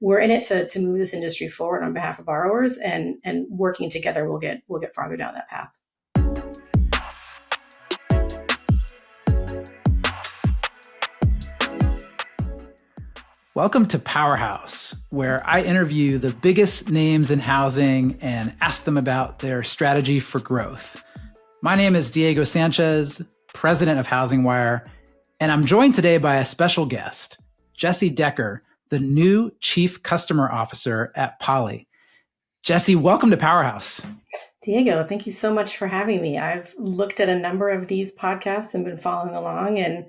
we're in it to move this industry forward on behalf of borrowers, and working together, we'll get farther down that path. Welcome to Powerhouse, where I interview the biggest names in housing and ask them about their strategy for growth. My name is Diego Sanchez, president of HousingWire, and I'm joined today by a special guest, Jesse Decker, the new Chief Customer Officer at Poly. Jesse, welcome to Powerhouse. Diego, thank you so much for having me. I've looked at a number of these podcasts and been following along, and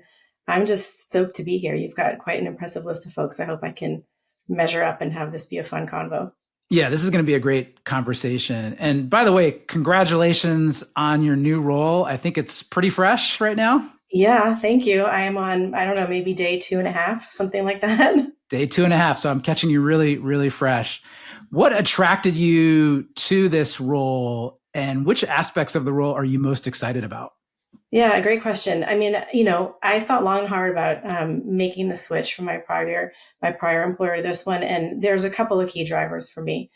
I'm just stoked to be here. You've got quite an impressive list of folks. I hope I can measure up and have this be a fun convo. Yeah, this is going to be a great conversation. And by the way, congratulations on your new role. I think it's pretty fresh right now. Yeah, thank you. I am on, I don't know, maybe day 2.5, something like that. Day 2.5. So I'm catching you really, really fresh. What attracted you to this role, and which aspects of the role are you most excited about? Yeah, great question. I mean, I thought long and hard about making the switch from my prior employer to this one, and there's a couple of key drivers for me.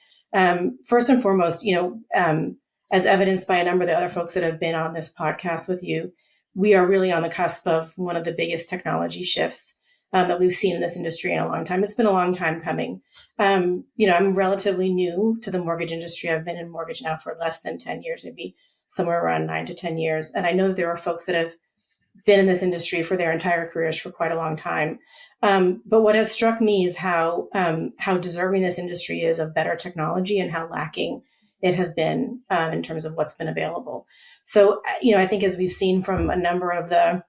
First and foremost, as evidenced by a number of the other folks that have been on this podcast with you, we are really on the cusp of one of the biggest technology shifts that we've seen in this industry in a long time. It's been a long time coming. I'm relatively new to the mortgage industry. I've been in mortgage now for less than 10 years, maybe somewhere around 9 to 10 years. And I know that there are folks that have been in this industry for their entire careers for quite a long time. But what has struck me is how deserving this industry is of better technology and how lacking it has been in terms of what's been available. So, I think as we've seen from a number of the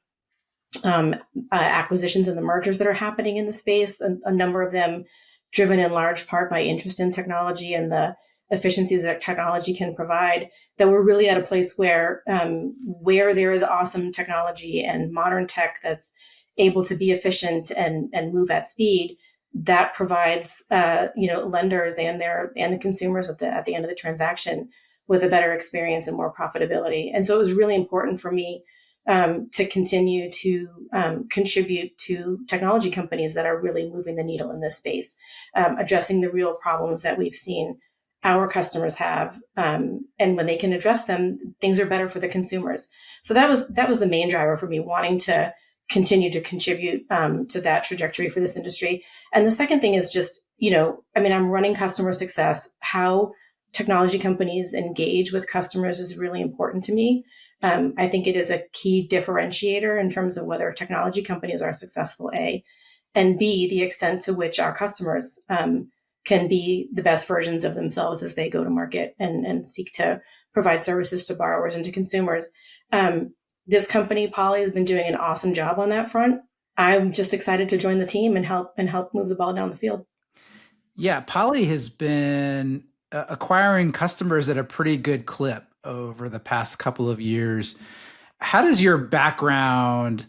acquisitions and the mergers that are happening in the space, a number of them driven in large part by interest in technology and the efficiencies that technology can provide, that we're really at a place where there is awesome technology and modern tech that's able to be efficient and move at speed, that provides lenders and the consumers at the end of the transaction with a better experience and more profitability. And so it was really important for me to continue to contribute to technology companies that are really moving the needle in this space, addressing the real problems that we've seen our customers have, and when they can address them, things are better for the consumers. So that was the main driver for me, wanting to continue to contribute to that trajectory for this industry. And the second thing is just, I'm running customer success. How technology companies engage with customers is really important to me. I think it is a key differentiator in terms of whether technology companies are successful, A, and B, the extent to which our customers can be the best versions of themselves as they go to market and seek to provide services to borrowers and to consumers. This company, Poly, has been doing an awesome job on that front. I'm just excited to join the team and help move the ball down the field. Yeah, Poly has been acquiring customers at a pretty good clip over the past couple of years. How does your background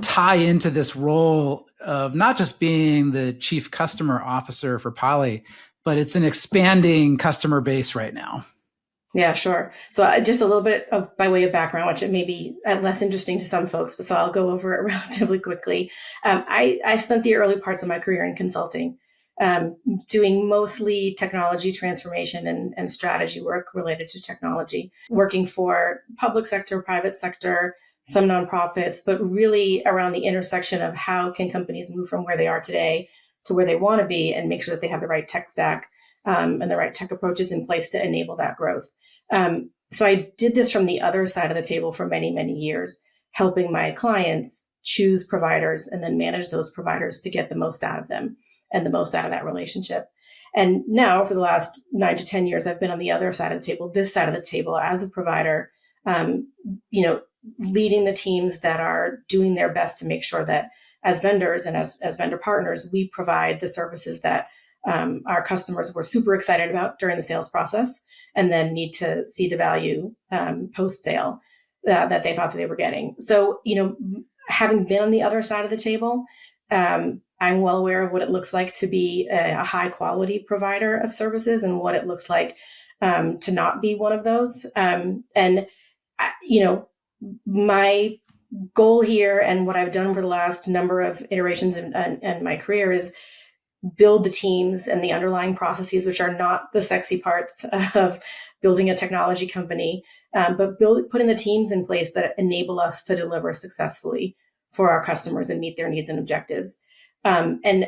tie into this role of not just being the chief customer officer for Poly, but it's an expanding customer base right now? Yeah, sure. So just a little bit by way of background, which it may be less interesting to some folks, but so I'll go over it relatively quickly. I spent the early parts of my career in consulting, doing mostly technology transformation and strategy work related to technology, working for public sector, private sector, some nonprofits, but really around the intersection of how can companies move from where they are today to where they want to be and make sure that they have the right tech stack and the right tech approaches in place to enable that growth. So I did this from the other side of the table for many, many years, helping my clients choose providers and then manage those providers to get the most out of them and the most out of that relationship. And now for the last 9 to 10 years, I've been on the other side of the table, this side of the table as a provider, leading the teams that are doing their best to make sure that as vendors and as vendor partners, we provide the services that our customers were super excited about during the sales process and then need to see the value post-sale that they thought that they were getting. So, having been on the other side of the table, I'm well aware of what it looks like to be a high quality provider of services and what it looks like to not be one of those. My goal here and what I've done over the last number of iterations in my career is build the teams and the underlying processes, which are not the sexy parts of building a technology company, but putting the teams in place that enable us to deliver successfully for our customers and meet their needs and objectives. And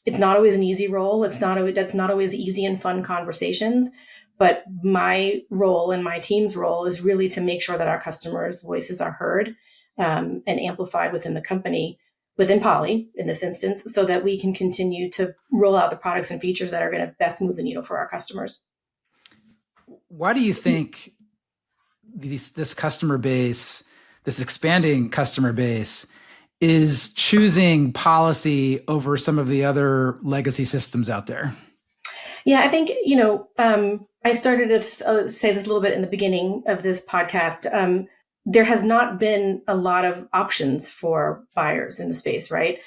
it's not always an easy role. That's not always easy and fun conversations. But my role and my team's role is really to make sure that our customers' voices are heard and amplified within the company, within Poly in this instance, so that we can continue to roll out the products and features that are going to best move the needle for our customers. Why do you think this customer base, this expanding customer base, is choosing policy over some of the other legacy systems out there? Yeah, I think, I started to say this a little bit in the beginning of this podcast. There has not been a lot of options for buyers in the space, right?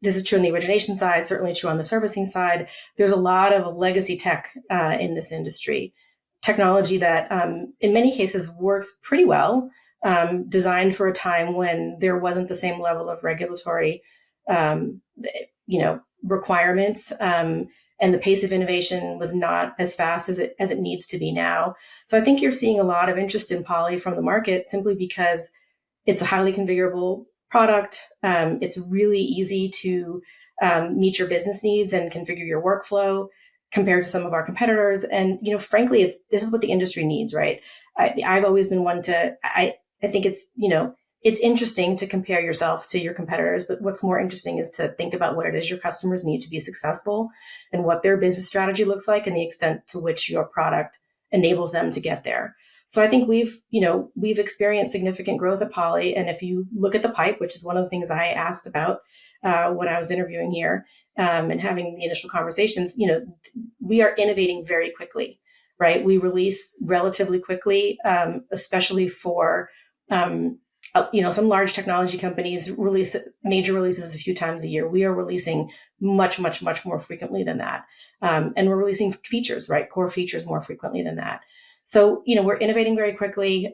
This is true on the origination side, certainly true on the servicing side. There's a lot of legacy tech in this industry. Technology that in many cases works pretty well, designed for a time when there wasn't the same level of regulatory, requirements. And the pace of innovation was not as fast as it needs to be now. So I think you're seeing a lot of interest in Poly from the market simply because it's a highly configurable product. It's really easy to meet your business needs and configure your workflow compared to some of our competitors. And frankly, this is what the industry needs, right? I've always been one to. I think it's interesting to compare yourself to your competitors, but what's more interesting is to think about what it is your customers need to be successful and what their business strategy looks like and the extent to which your product enables them to get there. So I think we've experienced significant growth at Poly. And if you look at the pipe, which is one of the things I asked about when I was interviewing here and having the initial conversations, we are innovating very quickly, right? We release relatively quickly, especially for some large technology companies release major releases a few times a year. We are releasing much, much, much more frequently than that. And we're releasing features, right? Core features more frequently than that. So, we're innovating very quickly.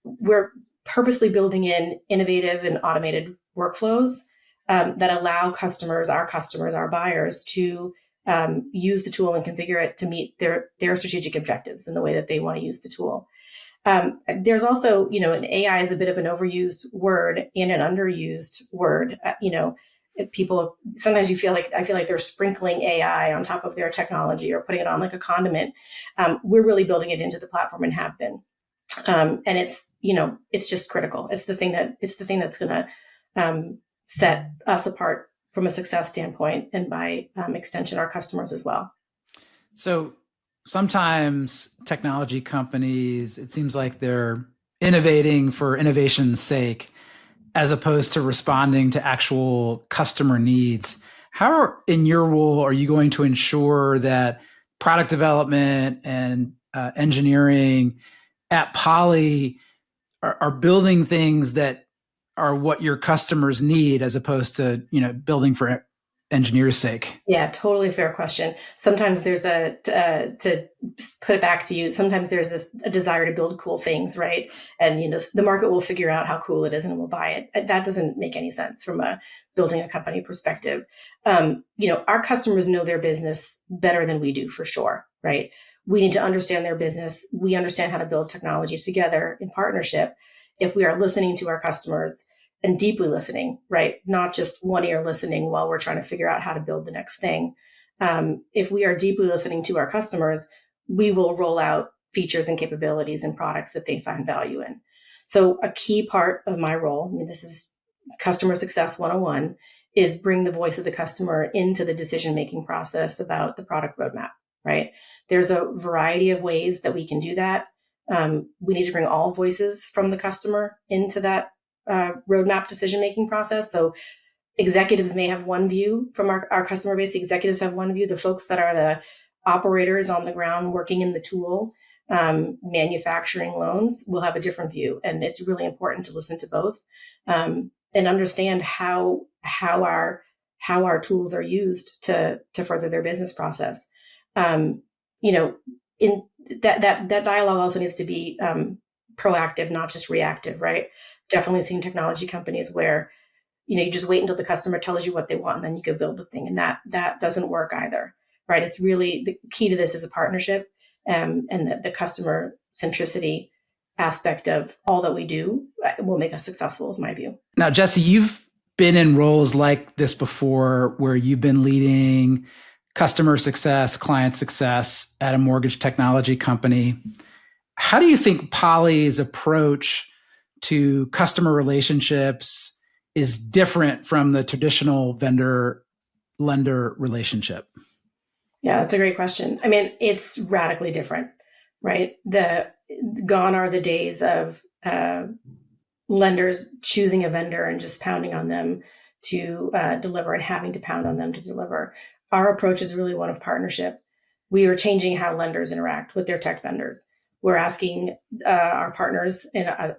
We're purposely building in innovative and automated workflows that allow our buyers to use the tool and configure it to meet their strategic objectives in the way that they want to use the tool. There's also, an AI is a bit of an overused word and an underused word. People, sometimes I feel like they're sprinkling AI on top of their technology or putting it on like a condiment. We're really building it into the platform and have been. And it's just critical. It's the thing that's going to set us apart from a success standpoint and by extension, our customers as well. So sometimes technology companies, it seems like they're innovating for innovation's sake, as opposed to responding to actual customer needs. How, in your role, are you going to ensure that product development and engineering at Poly are building things that are what your customers need, as opposed to building for engineers' sake? Yeah, totally fair question. Sometimes there's to put it back to you, sometimes there's a desire to build cool things, right? And, the market will figure out how cool it is and will buy it. That doesn't make any sense from building a company perspective. Our customers know their business better than we do, for sure, right? We need to understand their business. We understand how to build technologies together in partnership. If we are listening to our customers and deeply listening, right? Not just one ear listening while we're trying to figure out how to build the next thing. If we are deeply listening to our customers, we will roll out features and capabilities and products that they find value in. So a key part of my role, this is customer success 101, is bring the voice of the customer into the decision-making process about the product roadmap, right? There's a variety of ways that we can do that. We need to bring all voices from the customer into that roadmap decision-making process. So executives may have one view from our customer base. The executives have one view. The folks that are the operators on the ground working in the tool, manufacturing loans, will have a different view. And it's really important to listen to both and understand how our tools are used to further their business process. In that dialogue also needs to be proactive, not just reactive, right? Definitely seen technology companies where, you just wait until the customer tells you what they want and then you go build the thing. And that doesn't work either, right? It's really the key to this is a partnership, and the customer centricity aspect of all that we do will make us successful, is my view. Now, Jesse, you've been in roles like this before where you've been leading customer success, client success at a mortgage technology company. How do you think Poly's approach to customer relationships is different from the traditional vendor-lender relationship? Yeah, that's a great question. I mean, it's radically different, right? Gone are the days of lenders choosing a vendor and just pounding on them to deliver and having to pound on them to deliver. Our approach is really one of partnership. We are changing how lenders interact with their tech vendors. We're asking our partners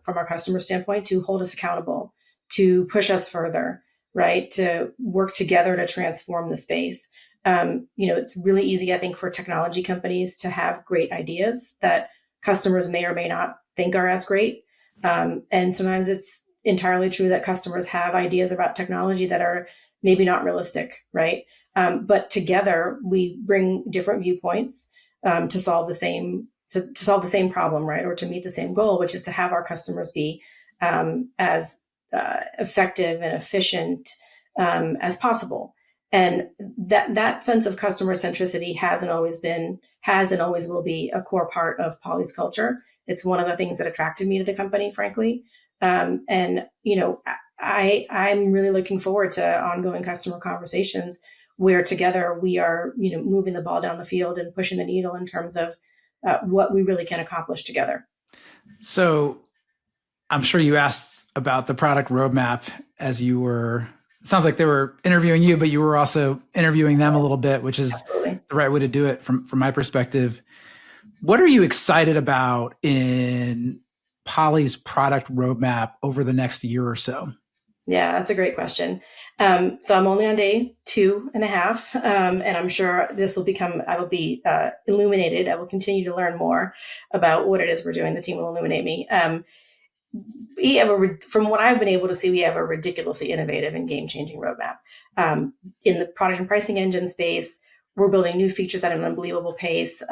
from our customer standpoint to hold us accountable, to push us further, right? To work together to transform the space. It's really easy, I think, for technology companies to have great ideas that customers may or may not think are as great. And sometimes it's entirely true that customers have ideas about technology that are maybe not realistic, right? But together we bring different viewpoints to solve the same problem, right? Or to meet the same goal, which is to have our customers be as effective and efficient as possible. And that sense of customer centricity has and always will be a core part of Poly's culture. It's one of the things that attracted me to the company, frankly. I'm really looking forward to ongoing customer conversations where together we are, moving the ball down the field and pushing the needle in terms of what we really can accomplish together. So I'm sure you asked about the product roadmap as you were, it sounds like they were interviewing you, but you were also interviewing them a little bit, which is Absolutely. The right way to do it from my perspective. What are you excited about in Poly's product roadmap over the next year or so? Yeah, that's a great question. So I'm only on day 2.5, and I'm sure I will be illuminated. I will continue to learn more about what it is we're doing. The team will illuminate me. From what I've been able to see, we have a ridiculously innovative and game-changing roadmap. In the product and pricing engine space, we're building new features at an unbelievable pace.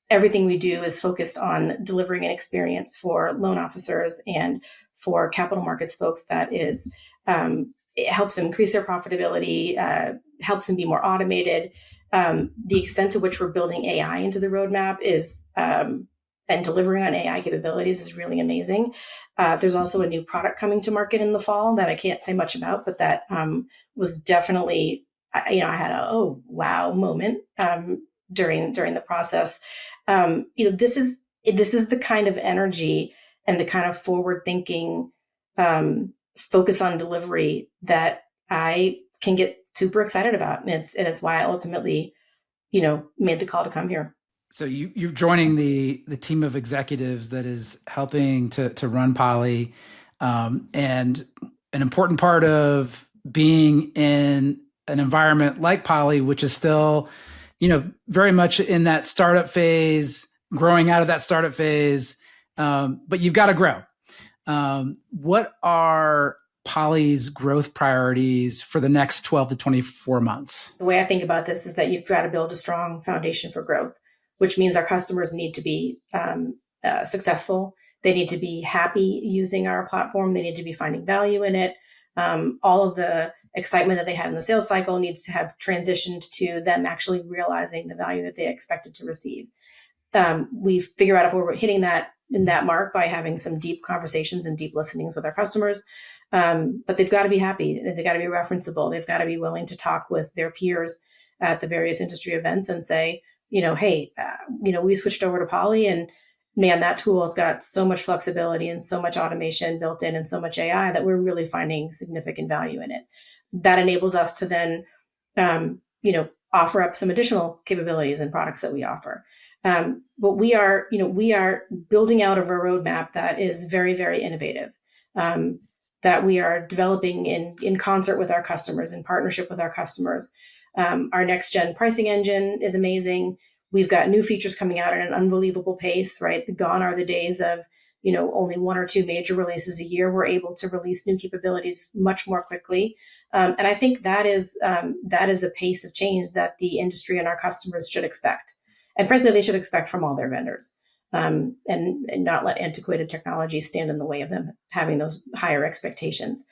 Everything we do is focused on delivering an experience for loan officers and for capital markets folks that is, it helps them increase their profitability, helps them be more automated. The extent to which we're building AI into the roadmap is, and delivering on AI capabilities is really amazing. There's also a new product coming to market in the fall that I can't say much about, but that was definitely, I had a, oh, wow moment during the process. This is the kind of energy and the kind of forward thinking focus on delivery that I can get super excited about. And it's why I ultimately, made the call to come here. So you're joining the team of executives that is helping to run Poly. And an important part of being in an environment like Poly, which is still, very much in that startup phase, growing out of that startup phase, but you've got to grow. What are Poly's growth priorities for the next 12 to 24 months? The way I think about this is that you've got to build a strong foundation for growth, which means our customers need to be successful. They need to be happy using our platform. They need to be finding value in it. All of the excitement that they had in the sales cycle needs to have transitioned to them actually realizing the value that they expected to receive. We figure out if we're hitting that mark by having some deep conversations and deep listenings with our customers. But they've got to be happy. They've got to be referenceable. They've got to be willing to talk with their peers at the various industry events and say, hey, we switched over to Poly, and man, that tool has got so much flexibility and so much automation built in and so much AI that we're really finding significant value in it. That enables us to then, offer up some additional capabilities and products that we offer. But we are building out of a roadmap that is very, very innovative, that we are developing in concert with our customers, in partnership with our customers. Our next gen pricing engine is amazing. We've got new features coming out at an unbelievable pace, right? Gone are the days of only one or two major releases a year, we're able to release new capabilities much more quickly. And I think that is a pace of change that the industry and our customers should expect. And frankly, they should expect from all their vendors, and not let antiquated technology stand in the way of them having those higher expectations.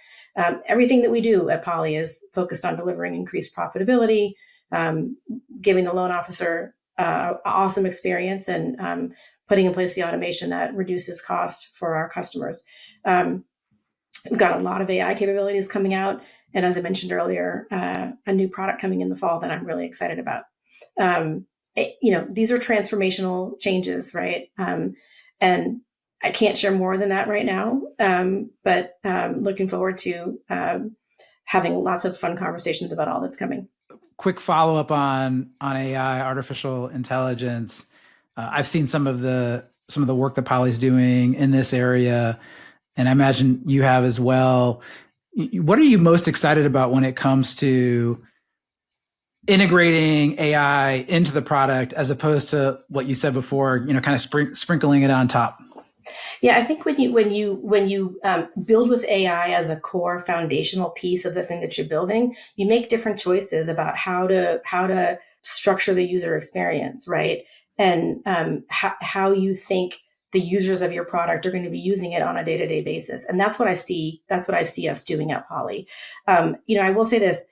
Everything that we do at Poly is focused on delivering increased profitability, giving the loan officer awesome experience, and putting in place the automation that reduces costs for our customers. We've got a lot of AI capabilities coming out. And as I mentioned earlier, a new product coming in the fall that I'm really excited about. These are transformational changes, right? And I can't share more than that right now, but looking forward to having lots of fun conversations about all that's coming. Quick follow-up on AI, artificial intelligence. I've seen some of the work that Poly's doing in this area, and I imagine you have as well. What are you most excited about when it comes to integrating AI into the product, as opposed to what you said before, kind of sprinkling it on top? Yeah, I think when you build with AI as a core foundational piece of the thing that you're building, you make different choices about how to structure the user experience, right? And how you think the users of your product are going to be using it on a day-to-day basis. And that's what I see. That's what I see us doing at Poly. I will say this,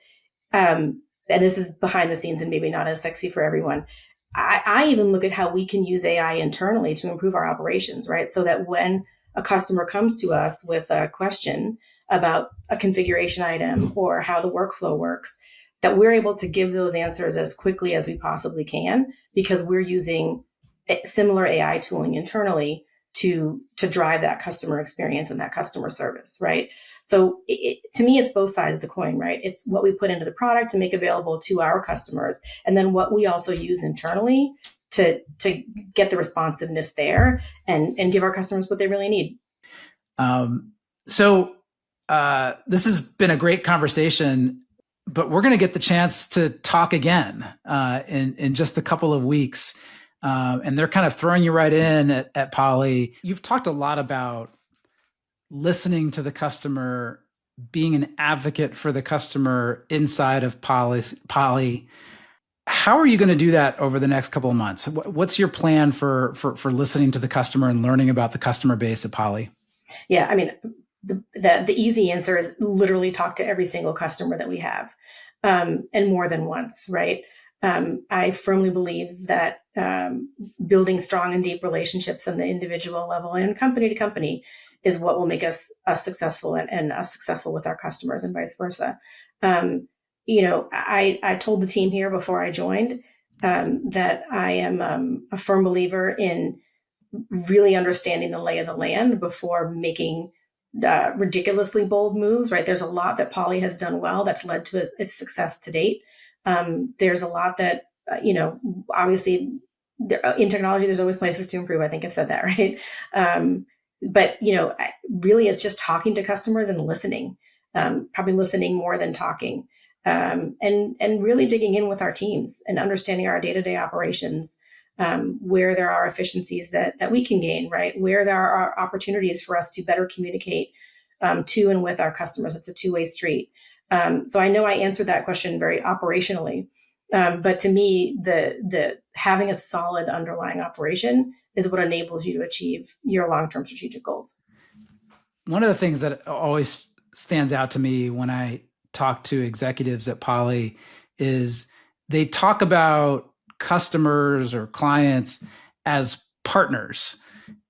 and this is behind the scenes and maybe not as sexy for everyone. I even look at how we can use AI internally to improve our operations, right? So that when a customer comes to us with a question about a configuration item or how the workflow works, that we're able to give those answers as quickly as we possibly can, because we're using similar AI tooling internally to drive that customer experience and that customer service, right? So to me, it's both sides of the coin, right? It's what we put into the product to make available to our customers, and then what we also use internally to get the responsiveness there and give our customers what they really need. So this has been a great conversation, but we're going to get the chance to talk again in just a couple of weeks. And they're kind of throwing you right in at Poly. You've talked a lot about listening to the customer, being an advocate for the customer inside of Poly. How are you going to do that over the next couple of months? What's your plan for listening to the customer and learning about the customer base at Poly? Yeah, I mean, the easy answer is literally talk to every single customer that we have, and more than once, right? I firmly believe that building strong and deep relationships on the individual level and company to company is what will make us successful and us successful with our customers, and vice versa. I told the team here before I joined that I am a firm believer in really understanding the lay of the land before making ridiculously bold moves, right? There's a lot that Poly has done well that's led to its success to date. There's a lot that, obviously in technology, there's always places to improve. I think I've said that, right? But really it's just talking to customers and listening, probably listening more than talking, and really digging in with our teams and understanding our day-to-day operations, where there are efficiencies that we can gain, right? Where there are opportunities for us to better communicate to and with our customers. It's a two-way street. So I know I answered that question very operationally, but to me, the having a solid underlying operation is what enables you to achieve your long-term strategic goals. One of the things that always stands out to me when I talk to executives at Poly is they talk about customers or clients as partners,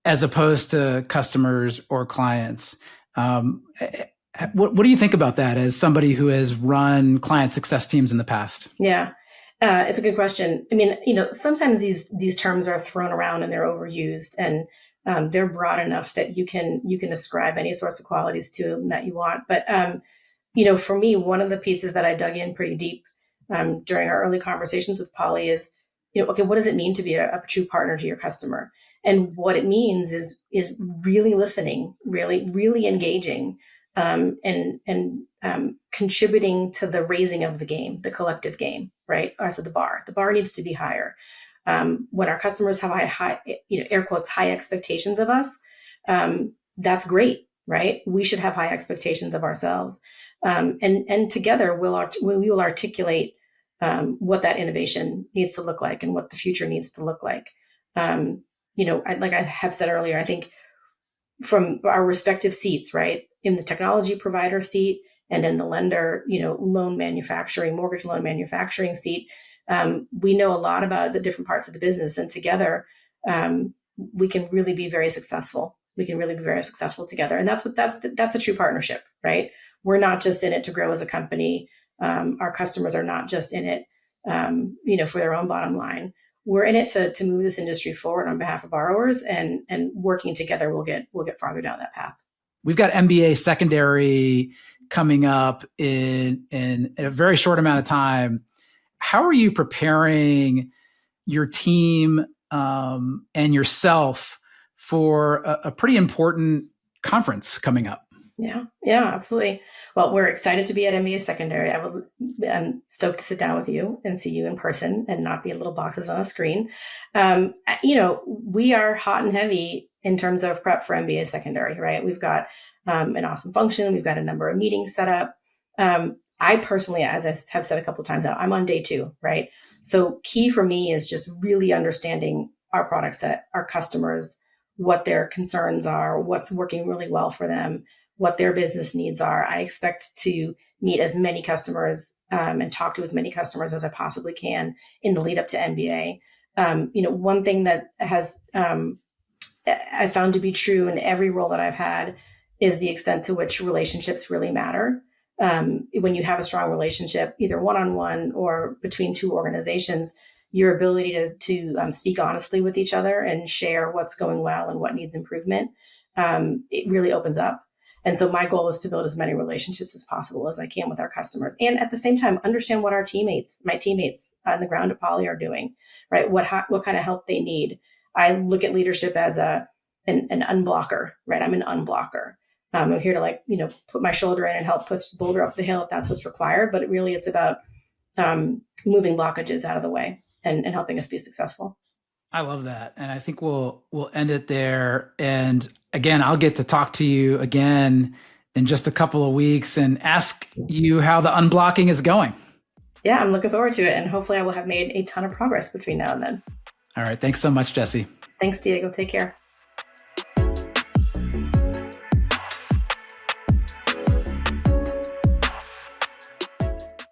as opposed to customers or clients. What do you think about that as somebody who has run client success teams in the past? Yeah, it's a good question. I mean, sometimes these terms are thrown around and they're overused, and they're broad enough that you can ascribe any sorts of qualities to them that you want. But for me, one of the pieces that I dug in pretty deep during our early conversations with Poly is, okay, what does it mean to be a true partner to your customer? And what it means is really listening, really engaging, and contributing to the raising of the game, the collective game, right? So the bar needs to be higher. When our customers have high, air quotes, high expectations of us, that's great, right? We should have high expectations of ourselves. And together we will articulate what that innovation needs to look like and what the future needs to look like. Like I have said earlier, I think from our respective seats, right, in the technology provider seat and in the lender, mortgage loan manufacturing seat, we know a lot about the different parts of the business, and together we can really be very successful. We can really be very successful together, and that's a true partnership, right? We're not just in it to grow as a company. Our customers are not just in it, for their own bottom line. We're in it to move this industry forward on behalf of borrowers, and working together, we'll get farther down that path. We've got MBA secondary coming up in a very short amount of time. How are you preparing your team and yourself for a pretty important conference coming up? Yeah, absolutely. Well, we're excited to be at MBA Secondary. I'm stoked to sit down with you and see you in person and not be little boxes on a screen. We are hot and heavy in terms of prep for MBA Secondary, right? We've got an awesome function. We've got a number of meetings set up. I personally, as I have said a couple of times now, I'm on day 2, right? So key for me is just really understanding our product set, our customers, what their concerns are, what's working really well for them, what their business needs are. I expect to meet as many customers and talk to as many customers as I possibly can in the lead up to MBA. One thing that has I found to be true in every role that I've had is the extent to which relationships really matter. When you have a strong relationship, either one-on-one or between two organizations, your ability to speak honestly with each other and share what's going well and what needs improvement, it really opens up. And so my goal is to build as many relationships as possible as I can with our customers. And at the same time, understand what my teammates on the ground at Poly are doing, right? What kind of help they need. I look at leadership as an unblocker, right? I'm an unblocker. I'm here to put my shoulder in and help push the boulder up the hill if that's what's required. But it's about moving blockages out of the way and helping us be successful. I love that. And I think we'll end it there. And again, I'll get to talk to you again in just a couple of weeks and ask you how the unblocking is going. Yeah, I'm looking forward to it. And hopefully I will have made a ton of progress between now and then. All right. Thanks so much, Jesse. Thanks, Diego. Take care.